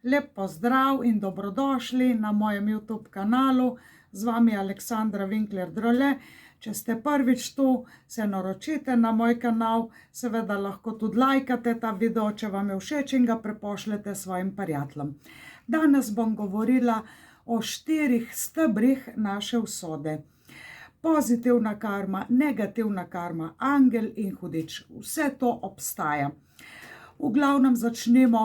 Lep pozdrav in dobrodošli na mojem YouTube kanalu. Z vami je Aleksandra Winkler Drole. Če ste prvič tu, se naročite na moj kanal. Seveda lahko tudi lajkate ta video, če vam je všeč, in ga prepošljete svojim prijateljem. Danes bom govorila o 4 stebrih naše usode. Pozitivna karma, negativna karma, angel in hudič. Vse to obstaja. V glavnem začnemo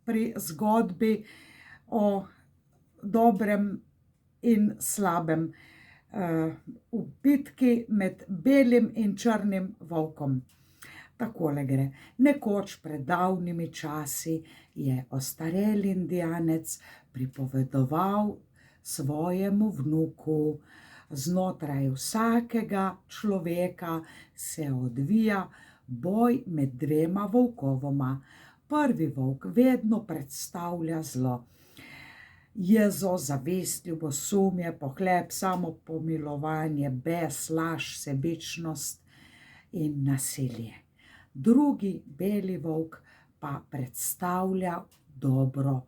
pri zgodbi o dobrem in slabem, v bitki med belim in črnim volkom. Takole gre. Nekoč pred davnimi časi je ostareli indijanec pripovedoval svojemu vnuku: znotraj vsakega človeka se odvija boj med dvema volkovoma. Prvi volk vedno predstavlja zlo. Jezo, zavist, ljubosumje, pohlep, samopomilovanje, bes, laž, sebičnost in nasilje. Drugi, beli volk, pa predstavlja dobro.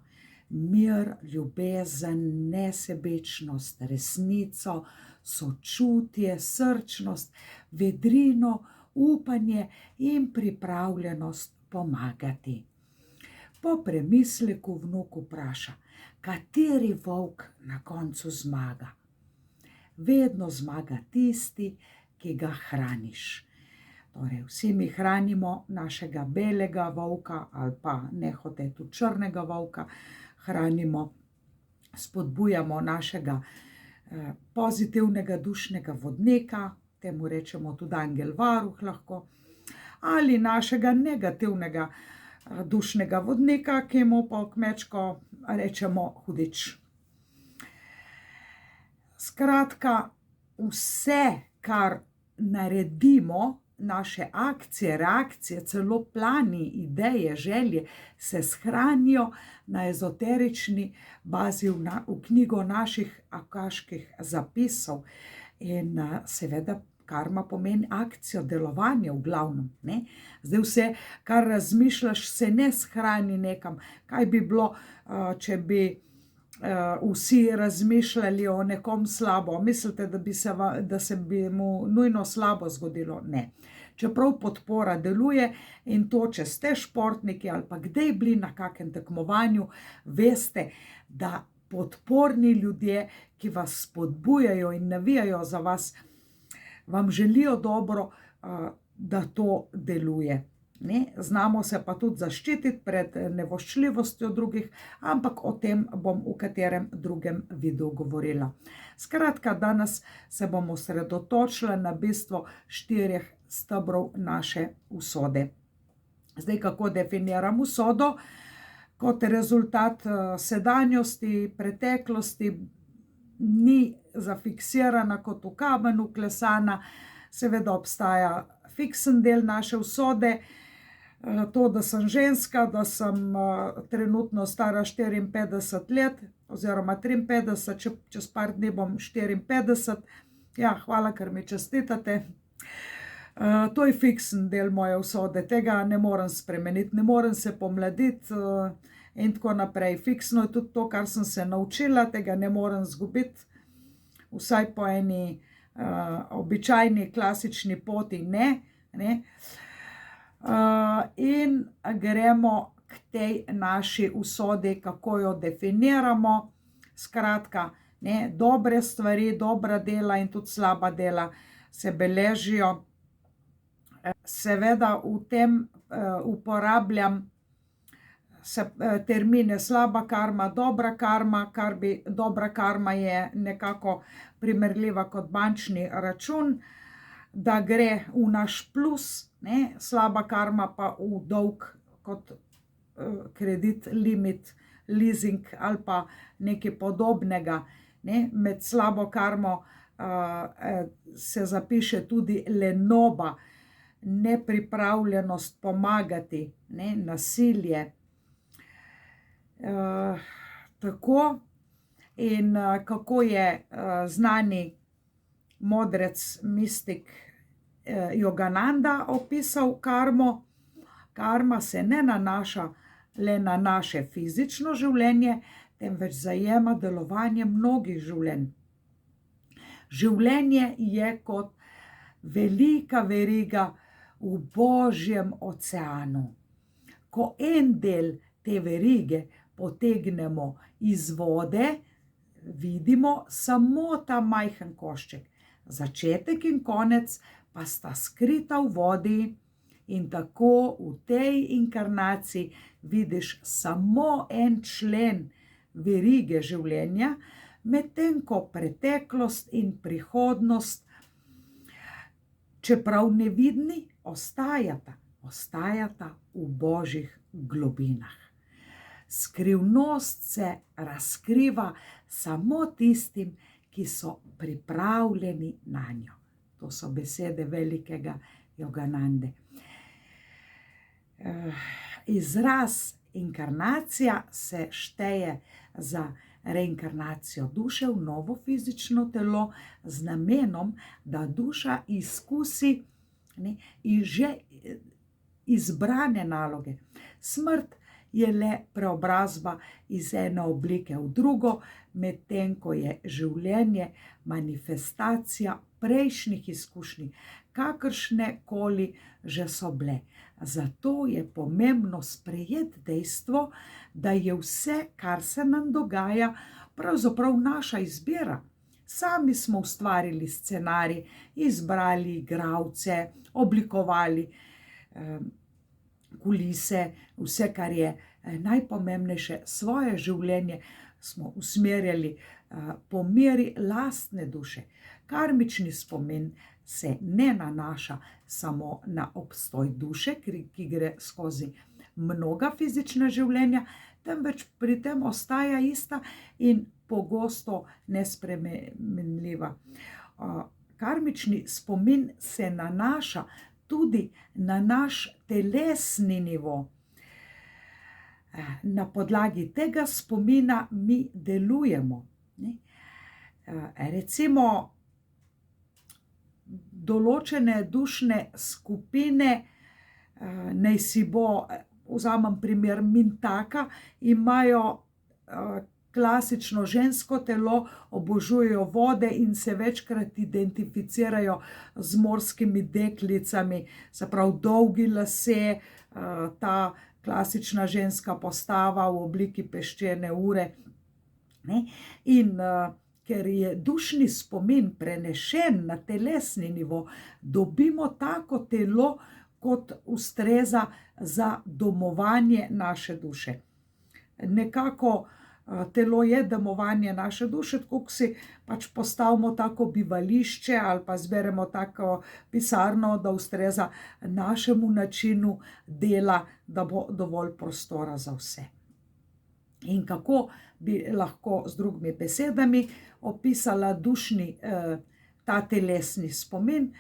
Mir, ljubezen, nesebičnost, resnico, sočutje, srčnost, vedrino, upanje in pripravljenost pomagati. Po premisleku vnuk vpraša, kateri volk na koncu zmaga. Vedno zmaga tisti, ki ga hraniš. Torej, vsi mi hranimo našega belega volka ali pa nehote tudi črnega volka, hranimo, spodbujamo našega pozitivnega dušnega vodnika, temu rečemo tudi angel varuh lahko, ali našega negativnega dušnega vodnika, ki mu pa kmečko rečemo hudič. Skratka, vse, kar naredimo, naše akcije, reakcije, celo plani, ideje, želje, se shranijo na ezoterični bazi v knjigo naših akaških zapisov. In seveda karma pomeni akcijo, delovanje v glavnem, ne? Zdaj vse, kar razmišljaš, se ne shrani nekam. Kaj bi bilo, če bi vsi razmišljali o nekom slabo? Mislite, da se bi mu nujno slabo zgodilo? Ne. Čeprav podpora deluje, in to, če ste športniki ali pa kdaj bili na kakem tekmovanju, veste, da podporni ljudje, ki vas spodbujajo in navijajo za vas, vam želijo dobro, da to deluje. Ne? Znamo se pa tudi zaščititi pred nevoščljivostjo drugih, ampak o tem bom v katerem drugem videu govorila. Skratka, danes se bom osredotočila na bistvo 4 stebrov naše usode. Zdaj, kako definiram usodo? Kot rezultat sedanjosti, preteklosti, ni zafiksirana kot v kamen vklesana. Seveda obstaja fiksen del naše usode, to, da sem ženska, da sem trenutno stara 54 let, oziroma 53, čez par dni bom 54. Ja, hvala, ker mi čestitate. To je fiksen del moje usode, tega ne morem spremeniti, ne morem se pomladiti in tako naprej. Fiksno je tudi to, kar sem se naučila, tega ne morem zgubiti, vsaj po eni običajni, klasični poti ne. In gremo k tej naši usodi, kako jo definiramo. Skratka, dobre stvari, dobra dela in tudi slaba dela se beležijo. Seveda v tem uporabljam termine slaba karma, dobra karma, dobra karma je nekako primerljiva kot bančni račun, da gre v naš plus, ne? Slaba karma pa v dolg kot kredit, limit, leasing ali pa nekaj podobnega. Ne? Med slabo karmo se zapiše tudi lenoba, nepripravljenost pomagati, ne? Nasilje. Tako. In kako je znani modrec, mistik Yogananda opisal karmo. Karma se ne nanaša le na naše fizično življenje, temveč zajema delovanje mnogih življenj. Življenje je kot velika veriga v Božjem oceanu. Ko en del te verige potegnemo iz vode, vidimo samo ta majhen košček. Začetek in konec pa sta skrita v vodi in tako v tej inkarnaciji vidiš samo en člen verige življenja, medtem ko preteklost in prihodnost, čeprav nevidni, ostajata v Božjih globinah. Skrivnost se razkriva samo tistim, ki so pripravljeni nanjo. To so besede velikega Yoganande. Izraz inkarnacija se šteje za reinkarnacijo duše v novo fizično telo z namenom, da duša izkusi že izbrane naloge. Smrt je le preobrazba iz ene oblike v drugo, medtem ko je življenje manifestacija prejšnjih izkušnji, kakršne koli že so bile. Zato je pomembno sprejeti dejstvo, da je vse, kar se nam dogaja, pravzaprav naša izbira. Sami smo ustvarili scenarij, izbrali igralce, oblikovali kulise, vse, kar je najpomembnejše, svoje življenje smo usmerjali po meri lastne duše. Karmični spomin se ne nanaša samo na obstoj duše, ki gre skozi mnoga fizična življenja, temveč pri tem ostaja ista in pogosto nespremenljiva. Karmični spomin se nanaša tudi na naš telesni nivo. Na podlagi tega spomina mi delujemo. Recimo, določene dušne skupine, naj si bo, vzamem primer Mintaka, imajo klasično žensko telo, obožujejo vode in se večkrat identificirajo z morskimi deklicami, se pravi dolgi lasje, ta klasična ženska postava v obliki peščene ure. In ker je dušni spomin prenešen na telesni nivo, dobimo tako telo, kot ustreza za domovanje naše duše. Nekako telo je domovanje naše duše, tako ko si pač postavimo tako bivališče ali pa zberemo tako pisarno, da ustreza našemu načinu dela, da bo dovolj prostora za vse. In kako bi lahko z drugimi besedami opisala dušni, ta telesni spomin?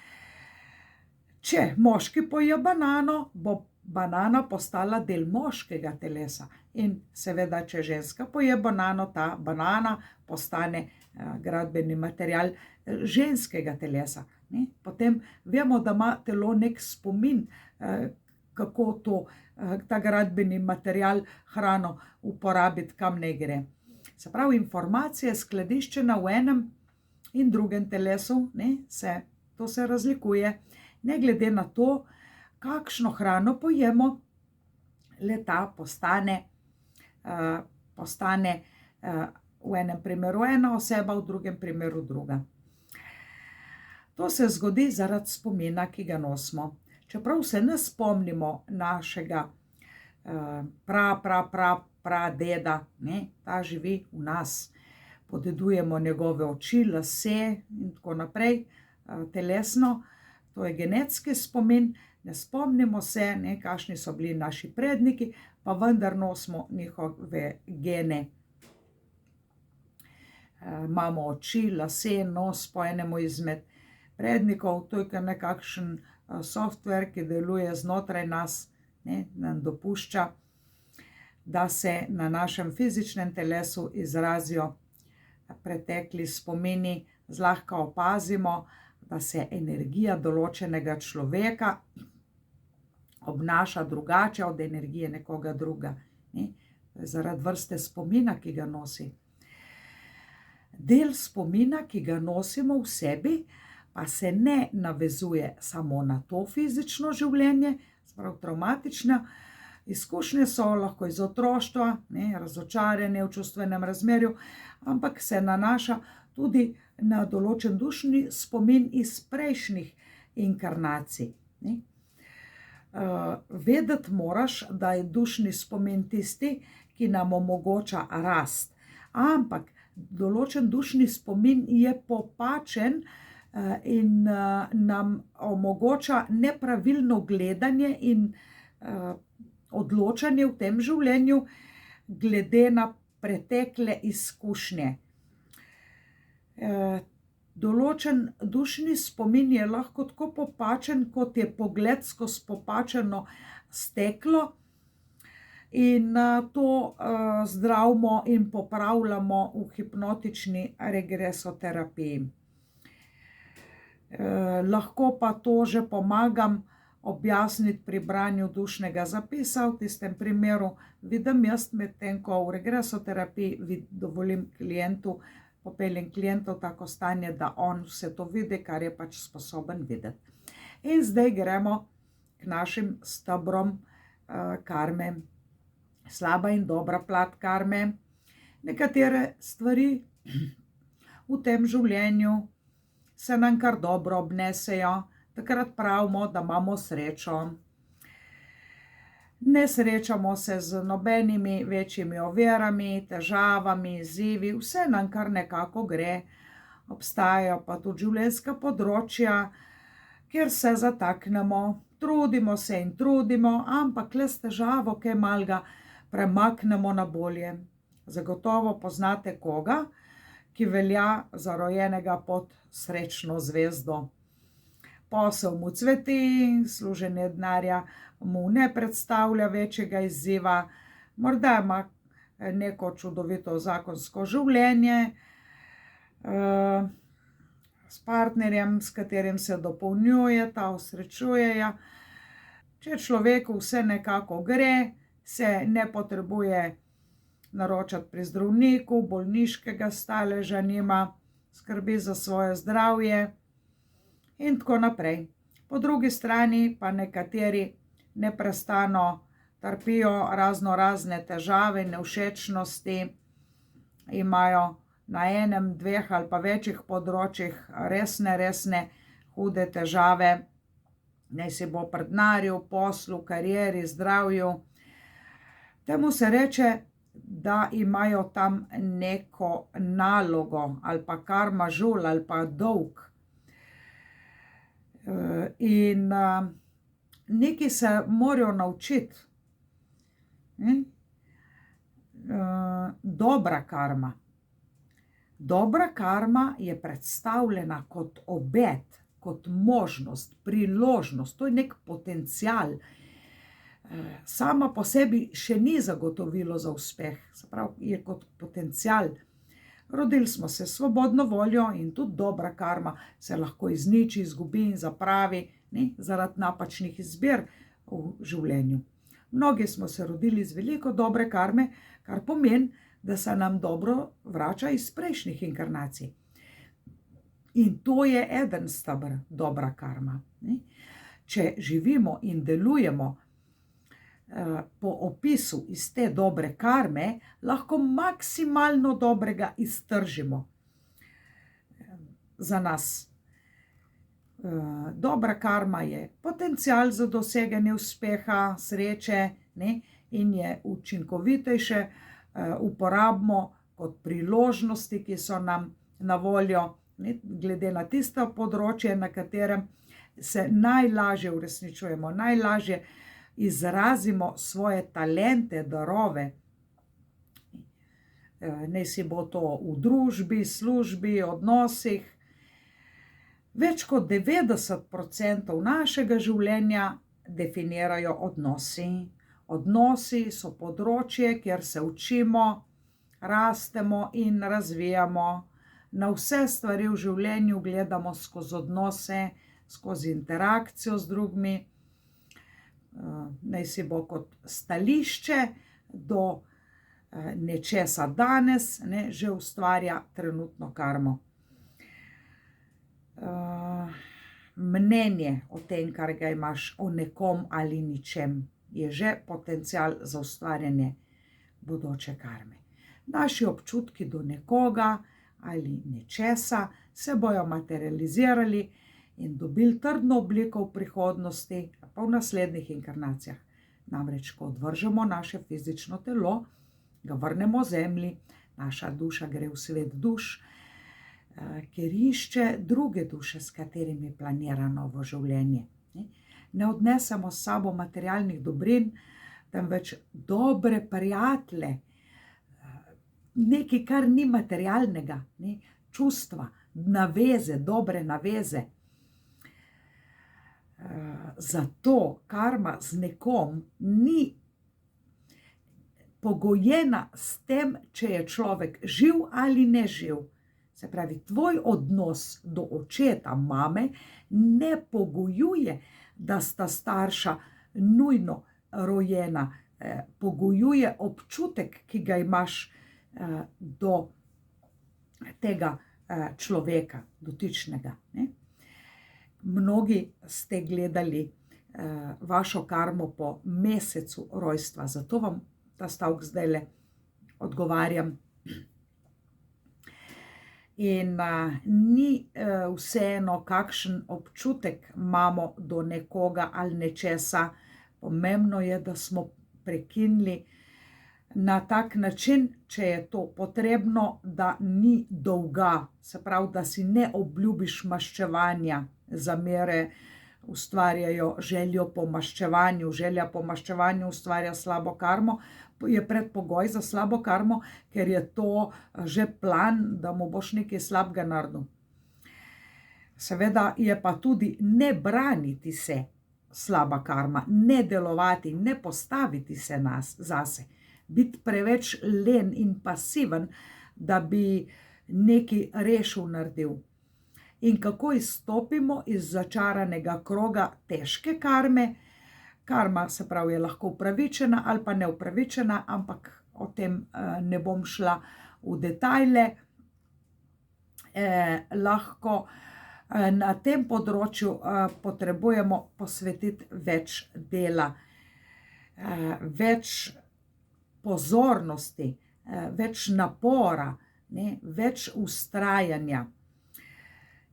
Če moški poje banano, bo banana postala del moškega telesa. In seveda, če ženska poje banano, ta banana postane gradbeni material ženskega telesa. Potem vemo, da ima telo nek spomin, kako ta gradbeni material, hrano uporabiti, kam ne gre. Se pravi, informacija je skladiščena v enem in drugem telesu, to se razlikuje. Ne glede na to, kakšno hrano pojemo, le-ta postane v enem primeru ena oseba, v drugem primeru druga. To se zgodi zaradi spomina, ki ga nosimo. Čeprav se ne spomnimo našega pradeda, ta živi v nas, podedujemo njegove oči, lase in tako naprej, telesno, to je genetski spomin, ne spomnimo se, kakšni so bili naši predniki, pa vendar nosimo njihove gene. Imamo oči, lase, nos po enemu izmed prednikov, to je nekakšen software, ki deluje znotraj nas, nam dopušča, da se na našem fizičnem telesu izrazijo pretekli spomini, zlahka opazimo, da se energija določenega človeka obnaša drugače od energije nekoga druga ne, zaradi vrste spomina, ki ga nosi. Del spomina, ki ga nosimo v sebi, pa se ne navezuje samo na to fizično življenje, sprav travmatične izkušnje so lahko iz otroštva, razočaranje v čustvenem razmerju, ampak se nanaša tudi na določen dušni spomin iz prejšnjih inkarnacij. Vedeti moraš, da je dušni spomin tisti, ki nam omogoča rast, ampak določen dušni spomin je popačen in nam omogoča nepravilno gledanje in odločanje v tem življenju glede na pretekle izkušnje. Določen dušni spomin je lahko tako popačen, kot je pogled skozi popačeno steklo, in to zdravimo in popravljamo v hipnotični regresoterapiji. Lahko pa to že pomagam objasniti pri branju dušnega zapisa. V tistem primeru vidim jaz, medtem ko v regresoterapiji dovolim klientu, popeljem klienta v tako stanje, da on vse to vidi, kar je pač sposoben videti. In zdaj gremo k našim stebrom karme. Slaba in dobra plat karme. Nekatere stvari v tem življenju se nam kar dobro obnesejo, takrat pravimo, da imamo srečo. Ne srečamo se z nobenimi večjimi ovirami, težavami, izzivi, vse nam kar nekako gre. Obstajajo pa tudi življenjska področja, kjer se zataknemo, trudimo se in trudimo, ampak le s težavo kaj malega premaknemo na bolje. Zagotovo poznate koga, ki velja za rojenega pod srečno zvezdo. Posel mu cveti, služenje denarja mu ne predstavlja večjega izziva, morda ima neko čudovito zakonsko življenje, s partnerjem, s katerim se dopolnjujeta, osrečujejo. Če človeku vse nekako gre, se ne potrebuje naročati pri zdravniku, bolniškega staleža nima, skrbi za svoje zdravje in tako naprej. Po drugi strani pa nekateri neprestano trpijo razne težave, nevšečnosti, imajo na enem, dveh ali pa večjih področjih resne hude težave, naj si bo pri denarju, poslu, karieri, zdravju. Temu se reče, da imajo tam neko nalogo ali pa karma žul ali pa dolg. In nekaj se morajo naučiti. Dobra karma. Dobra karma je predstavljena kot obet, kot možnost, priložnost, to je nek potencial. Sama po sebi še ni zagotovilo za uspeh, se pravi, je kot potencial. Rodili smo se s svobodno voljo in tudi dobra karma se lahko izniči, izgubi in zapravi, zaradi napačnih izbir v življenju. Mnogi smo se rodili z veliko dobre karme, kar pomeni, da se nam dobro vrača iz prejšnjih inkarnacij. In to je eden steber, dobra karma. Če živimo in delujemo po opisu iz te dobre karme, lahko maksimalno dobrega iztržimo za nas. Dobra karma je potencial za doseganje uspeha, sreče, in je učinkovitejše uporabimo kot priložnosti, ki so nam na voljo, glede na tisto področje, na katerem se najlažje uresničujemo, najlažje izrazimo svoje talente, darove. Naj si bo to v družbi, službi, odnosih. Več kot 90% našega življenja definirajo odnosi. Odnosi so področje, kjer se učimo, rastemo in razvijamo. Na vse stvari v življenju gledamo skozi odnose, skozi interakcijo z drugimi. Naj si bo kot stališče do nečesa danes, ne, že ustvarja trenutno karmo. Mnenje o tem, kar ga imaš o nekom ali ničem, je že potencial za ustvarjanje bodoče karme. Naši občutki do nekoga ali nečesa se bojo materializirali in dobili trdno obliko v prihodnosti, pa v naslednjih inkarnacijah. Namreč, ko odvržemo naše fizično telo, ga vrnemo zemlji, naša duša gre v svet duš, ker išče druge duše, s katerimi planira novo življenje. Ne odnesemo s sabo materialnih dobrin, temveč dobre prijatelje, nekaj, kar ni materialnega, ne? Čustva, naveze, dobre naveze. Zato karma z nekom ni pogojena s tem, če je človek živ ali ne živ. Se pravi, tvoj odnos do očeta, mame, ne pogojuje, da sta starša nujno rojena, pogojuje občutek, ki ga imaš do tega človeka, dotičnega, ne? Mnogi ste gledali vašo karmo po mesecu rojstva, zato vam ta stavek zdajle odgovarjam. In ni vseeno, kakšen občutek imamo do nekoga ali nečesa. Pomembno je, da smo prekinili na tak način, če je to potrebno, da ni dolga. Se pravi, da si ne obljubiš maščevanja. Zamere ustvarjajo željo po maščevanju. Želja po maščevanju ustvarja slabo karmo. Je predpogoj za slabo karmo, ker je to že plan, da mu boš nekaj slabega naredil. Seveda je pa tudi ne braniti se slaba karma, ne delovati, ne postaviti se zase, biti preveč len in pasiven, da bi nekaj rešil, naredil. In kako izstopimo iz začaranega kroga težke karme? Karma, se pravi, je lahko upravičena ali pa neupravičena, ampak o tem ne bom šla v detajle. Lahko na tem področju potrebujemo posvetiti več dela, več pozornosti, več napora, ne, več vztrajanja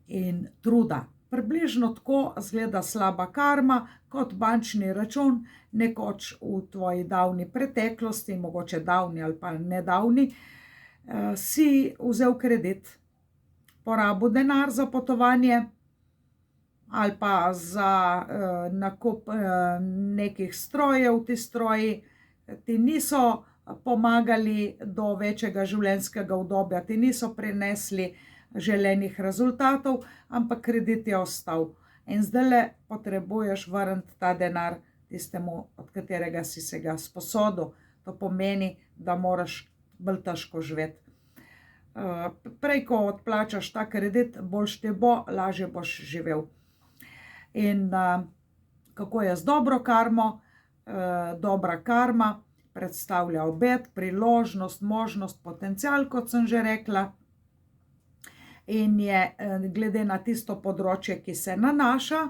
in truda. Približno tako izgleda slaba karma kot bančni račun, nekoč v tvoji davni preteklosti, mogoče davni ali pa nedavni, si vzel kredit, porabil denar za potovanje ali pa za nakup nekih strojev. Ti stroji ti niso pomagali do večjega življenjskega obdobja, ti niso prinesli želenih rezultatov, ampak kredit je ostal. In zdajle potrebuješ vrniti ta denar tistemu, od katerega si se ga sposodil. To pomeni, da moraš bolj težko živeti. Prej, ko odplačaš ta kredit, boljše ti bo, lažje boš živel. In kako je z dobro karmo? Dobra karma predstavlja obet, priložnost, možnost, potencial, kot sem že rekla. In je glede na tisto področje, ki se nanaša,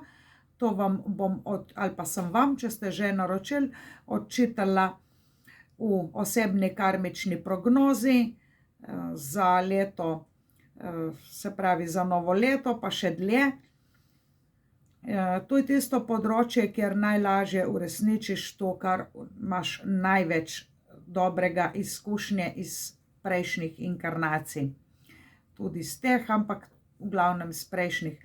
to vam bom, ali pa sem vam, če ste že naročili, odčitala v osebni karmični prognozi za leto, se pravi za novo leto, pa še dlje. To je tisto področje, kjer najlažje uresničiš to, kar imaš največ dobrega izkušnje iz prejšnjih inkarnacij. Tudi iz teh, ampak v glavnem iz prejšnjih.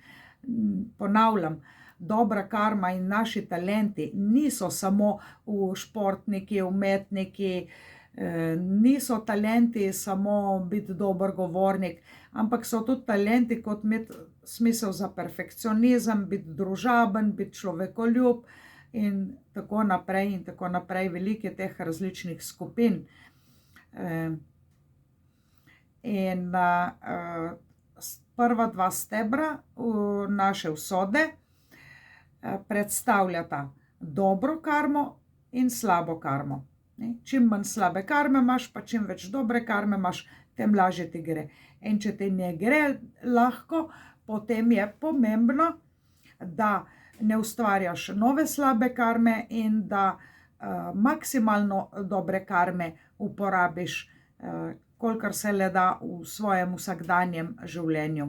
Ponavljam, dobra karma in naši talenti niso samo v športniki, umetniki, niso talenti samo biti dober govornik, ampak so tudi talenti kot imeti smisel za perfekcionizem, biti družaben, biti človekoljub in tako naprej in tako naprej. Veliko je teh različnih skupin. In prva dva stebra naše usode predstavljata dobro karmo in slabo karmo. Čim manj slabe karme imaš, pa čim več dobre karme imaš, tem lažje ti gre. In če ti ne gre lahko, potem je pomembno, da ne ustvarjaš nove slabe karme in da maksimalno dobre karme uporabiš, kolikor se le da v svojem vsakdanjem življenju.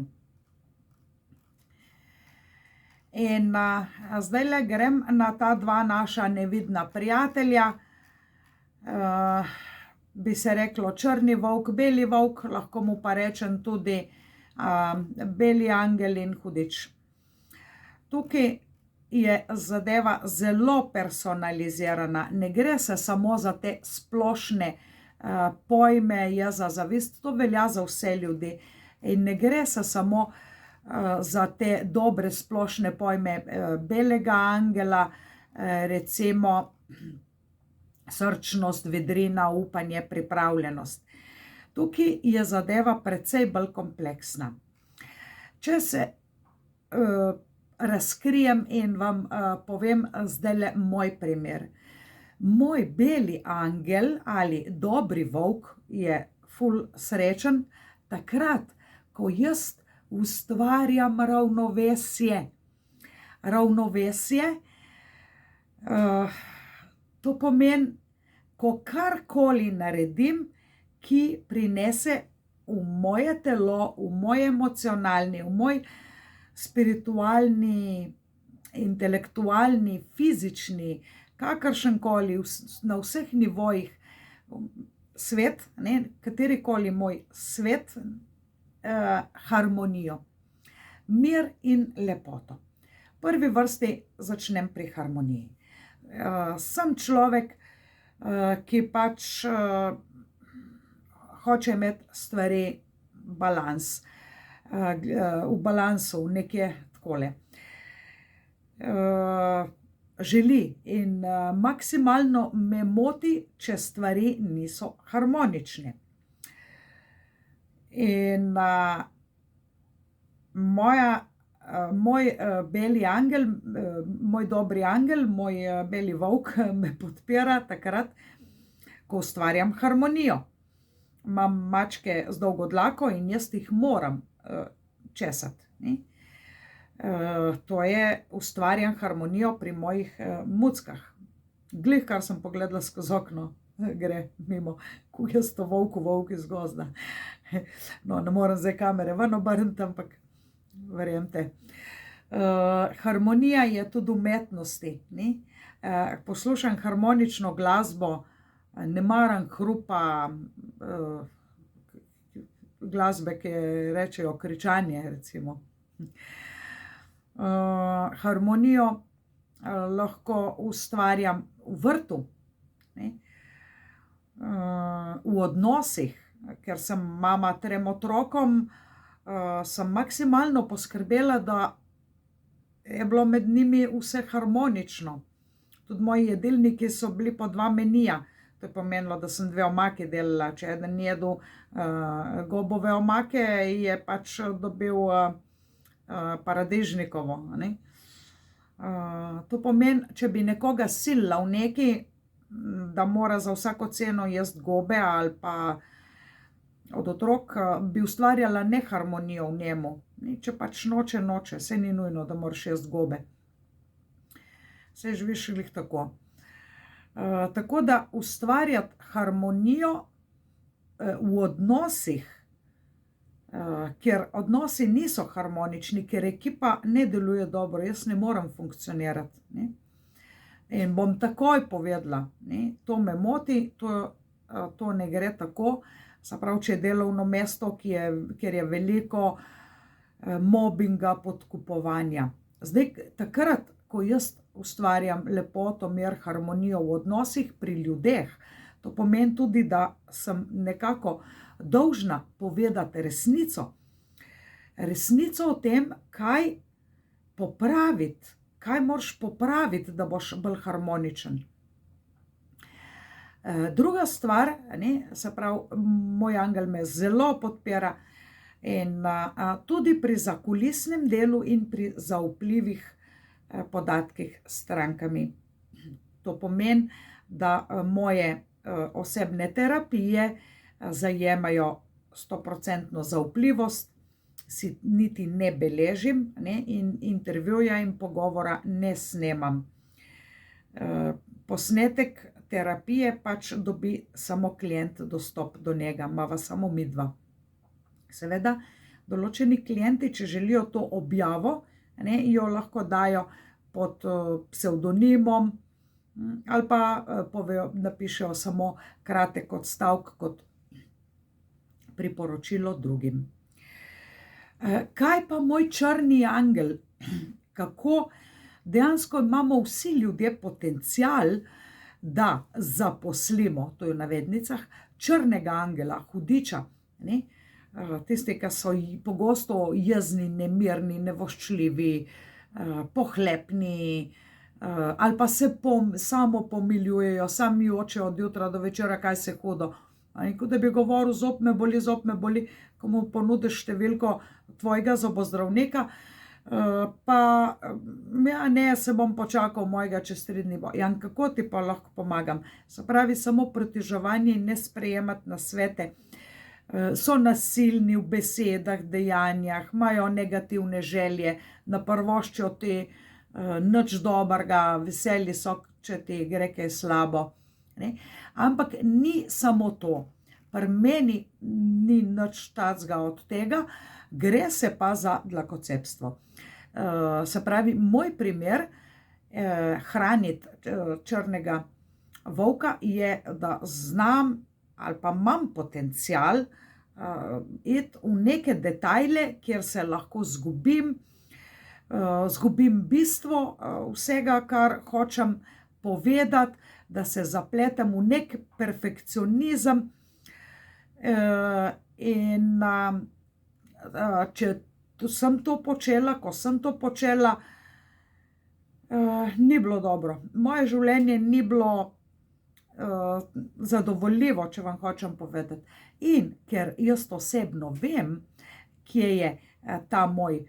In zdajle grem na ta dva naša nevidna prijatelja, bi se reklo črni volk, beli volk, lahko mu pa rečem tudi beli angel in hudič. Tukaj je zadeva zelo personalizirana, ne gre se samo za te splošne pojme, jeza, zavist, to velja za vse ljudi. In ne gre se samo za te dobre splošne pojme belega angela, recimo srčnost, vedrina, upanje, pripravljenost. Tukaj je zadeva precej bolj kompleksna. Če se razkrijem in vam povem zdajle moj primer. Moj beli angel ali dobri volk je ful srečen takrat, ko jaz ustvarjam ravnovesje. Ravnovesje, to pomeni, ko karkoli naredim, ki prinese v moje telo, v moj emocionalni, v moj spiritualni, intelektualni, fizični, kakršenkoli, na vseh nivojih svet, katerikoli moj svet, harmonijo, mir in lepoto. V prvi vrsti začnem pri harmoniji. Sem človek, ki pač hoče imeti stvari balans, v balansu, nekje takole. Želi in maksimalno me moti, če stvari niso harmonične. In moj beli angel, moj dobri angel, moj beli volk me podpira takrat, ko ustvarjam harmonijo. Imam mačke z dolgo dlako in jaz jih moram česati. To je, ustvarjam harmonijo pri mojih muckah. Glih, kar sem pogledala skozi okno, gre mimo, ko jaz to volk iz gozda. No, ne morem zdaj kamere ven obrniti, ampak verjemite. Harmonija je tudi v umetnosti. Poslušam harmonično glasbo, ne maram hrupa, glasbe, ki rečejo kričanje, recimo. Harmonijo lahko ustvarjam v vrtu, v odnosih, ker sem mama 3 otrokom, sem maksimalno poskrbela, da je bilo med njimi vse harmonično. Tudi moji jedilniki so bili po 2 menija. To je pomenilo, da sem 2 omaki delala. Če eden jedel gobove omake, je pač dobil paradižnikovo. To pomeni, če bi nekoga silila v neki, da mora za vsako ceno jesti gobe ali pa od otrok, bi ustvarjala neharmonijo v njemu. Če pač noče, saj ni nujno, da moraš jesti gobe. Saj živiš glih tako. Tako da ustvarjati harmonijo v odnosih, ker odnosi niso harmonični, ker ekipa ne deluje dobro, jaz ne morem funkcionirati. In bom takoj povedala, to me moti, to ne gre tako. Se pravi, če je delovno mesto, kjer je veliko mobinga, podkupovanja. Zdaj, takrat, ko jaz ustvarjam lepoto, mir, harmonijo v odnosih pri ljudeh, to pomeni tudi, da sem nekako dolžna povedati resnico. Resnico o tem, kaj popraviti, kaj moraš popraviti, da boš bolj harmoničen. Druga stvar, se pravi, moj angel me zelo podpira in tudi pri zakulisnem delu in pri zaupljivih podatkih s strankami. To pomeni, da moje osebne terapije zajemajo 100% zaupljivost, si niti ne beležim, ne, in intervjuja in pogovora ne snemam. Posnetek terapije pač dobi samo klient dostop do njega, imava samo midva. Seveda, določeni klienti, če želijo to objavo, ne, jo lahko dajo pod psevdonimom ali pa napišejo samo kratek odstavek kot priporočilo drugim. Kaj pa moj črni angel? Kako dejansko imamo vsi ljudje potencial, da zaposlimo, to je v navednicah, črnega angela, hudiča, ne? Tisti, ki so pogosto jezni, nemirni, nevoščljivi, pohlepni, ali pa se samo pomiljujejo, sami jočejo od jutra do večera, kaj se hudo. Kot da bi govoril, zob me boli, ko mu ponudiš številko tvojega zobozdravnika, pa ja, ne, se bom počakal mojega čez 3 dni. Ja, kako ti pa lahko pomagam? Se pravi, samo pritiževanje in ne sprejemati nasvete. So nasilni v besedah, dejanjah, imajo negativne želje, naprvoščijo ti nič dobrega, veseli so, če ti gre kaj slabo. Ne? Ampak ni samo to, pri meni ni nič takega od tega, gre se pa za dlakocepstvo. Se pravi, moj primer hraniti črnega volka je, da znam ali pa imam potencial iti v neke detajle, kjer se lahko zgubim bistvo vsega, kar hočem povedati, da se zapletem v nek perfekcionizem in če sem to počela, ko sem to počela, ni bilo dobro. Moje življenje ni bilo zadovoljivo, če vam hočem povedati. In ker jaz osebno vem, kje je ta moj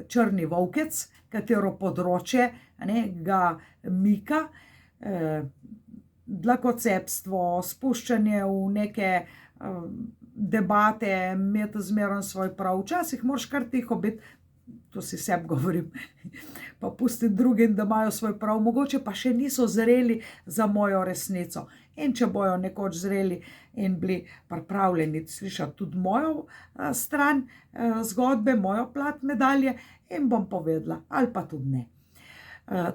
črni volkec, katero področje ga mika, dlakocepstvo, spuščanje v neke debate, imeti zmeraj svoj prav. Včasih moraš kar tiho biti, to si sebi govorim, pa pustiti drugim, da imajo svoj prav, mogoče pa še niso zreli za mojo resnico. In če bojo nekoč zreli in bili pripravljeni slišati tudi mojo stran zgodbe, mojo plat medalje, in bom povedala, ali pa tudi ne.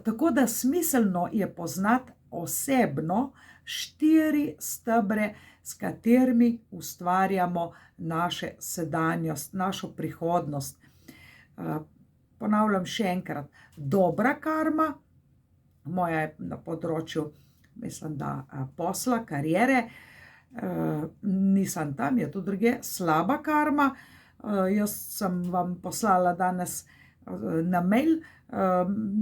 Tako da smiselno je poznati osebno 4 stebre, s katerimi ustvarjamo našo sedanjost, našo prihodnost. Ponavljam še enkrat, dobra karma, moja je na področju, mislim, da posla, kariere, nisem tam, je tudi druge, slaba karma. Jaz sem vam poslala danes na mail,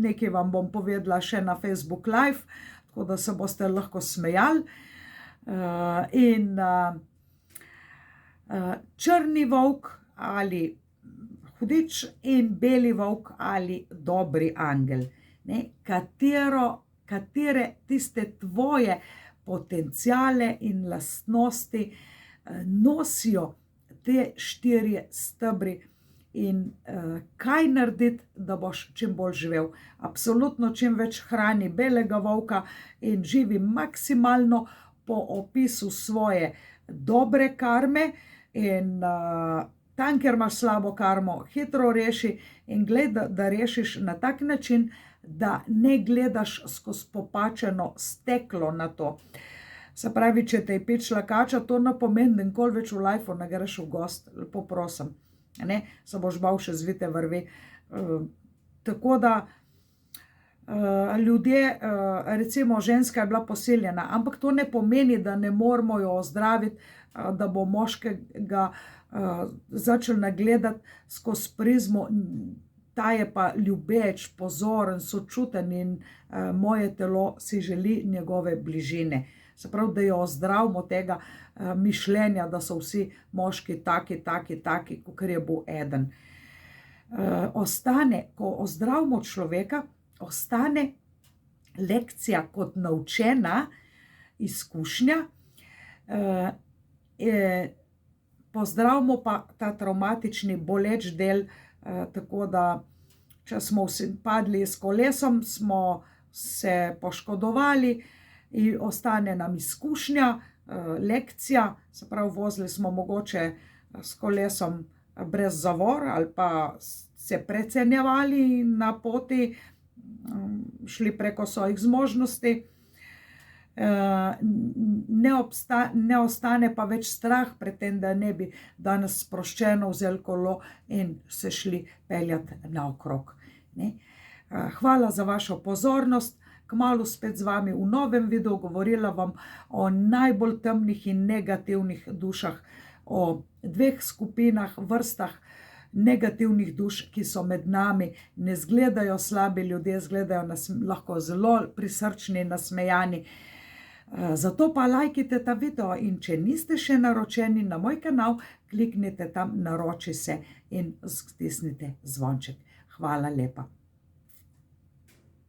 nekaj vam bom povedala še na Facebook Live, tako da se boste lahko smejali. In črni volk ali hudič in beli volk ali dobri angel. Katere tiste tvoje potenciale in lastnosti nosijo te 4 stebri in kaj narediti, da boš čim bolj živel. Absolutno čim več hrani belega volka in živi maksimalno po opisu svoje dobre karme in tam, kjer imaš slabo karmo, hitro reši in gleda, da rešiš na tak način, da ne gledaš skozi popačeno steklo na to. Se pravi, če te je pičila kača, to ne pomeni, da nikoli več v lifeu ne greš v gost, lepo prosim. Se boš bal še zvite vrvi. Tako da ljudje, recimo ženska je bila posiljena, ampak to ne pomeni, da ne moramo jo ozdraviti, da bo moškega začel nagledati skozi prizmo, ta je pa ljubeč, pozoren, sočuten in moje telo si želi njegove bližine. Se pravi, da jo ozdravimo tega mišljenja, da so vsi moški taki, kakor je bil eden. Ostane, ko ozdravimo človeka, ostane lekcija kot naučena izkušnja. Pozdravimo pa ta travmatični boleč del, tako da če smo padli s kolesom, smo se poškodovali in ostane nam izkušnja, lekcija, se pravi, vozili smo mogoče s kolesom brez zavor ali pa se precenjevali na poti, šli preko svojih zmožnosti. Ne ostane pa več strah pred tem, da ne bi danes sproščeno vzeli kolo in se šli peljati naokrog. Hvala za vašo pozornost. Kmalu spet z vami v novem videu, govorila vam o najbolj temnih in negativnih dušah, o dveh skupinah, vrstah negativnih duš, ki so med nami. Ne izgledajo slabi ljudje, izgledajo lahko zelo prisrčni, nasmejani. Zato pa lajkite ta video in če niste še naročeni na moj kanal, kliknite tam naroči se in stisnite zvonček. Hvala lepa.